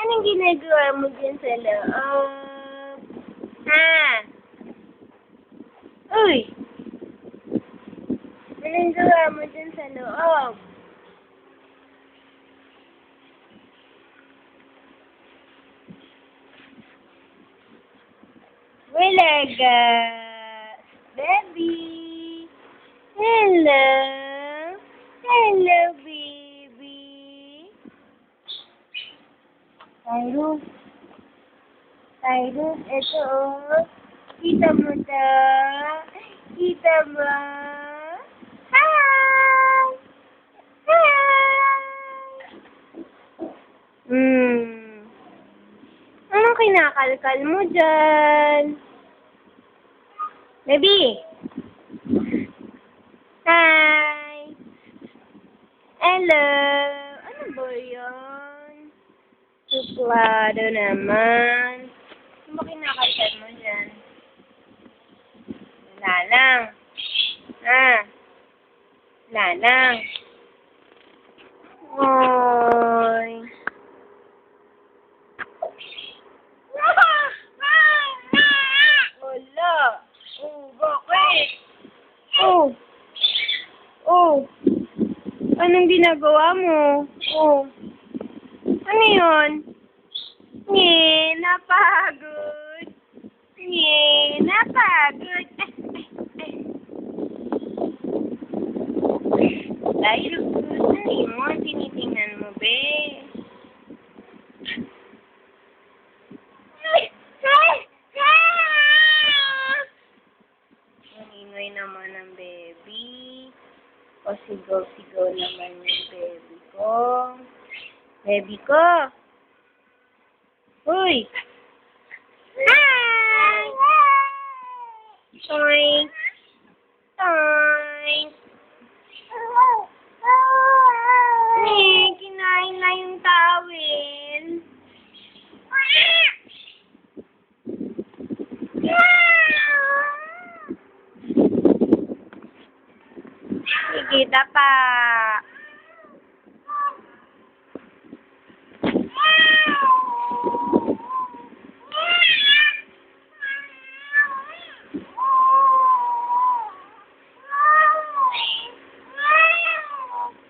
Anong ginagawa mo dyan sa loob? Ha? Uy! Anong gawa mo dyan sa loob? Walaga! Baby! Hello! Hello, baby! Tyrus! Tyrus, ito oh! Kita mo ta? Kita mo? Hi! Hi! Anong kinakalkal mo dyan? Baby! Hi! Hello! Ano ba yan? Suplado naman. Ano ba kinakalkal mo dyan? Wala lang. Wala lang. Oy. Wala. Oh, bakit? Oh. Anong ginagawa mo? Oh. Ano yun? Napagod. Napagod. Tayo, ano yun? Tinitingnan mo, be? Ang ingay naman ng baby. O sigaw-sigaw naman yung baby ko. Baby ko! Uy! Hi! Toink! Toink! Kinain na yung towel. Kita pa.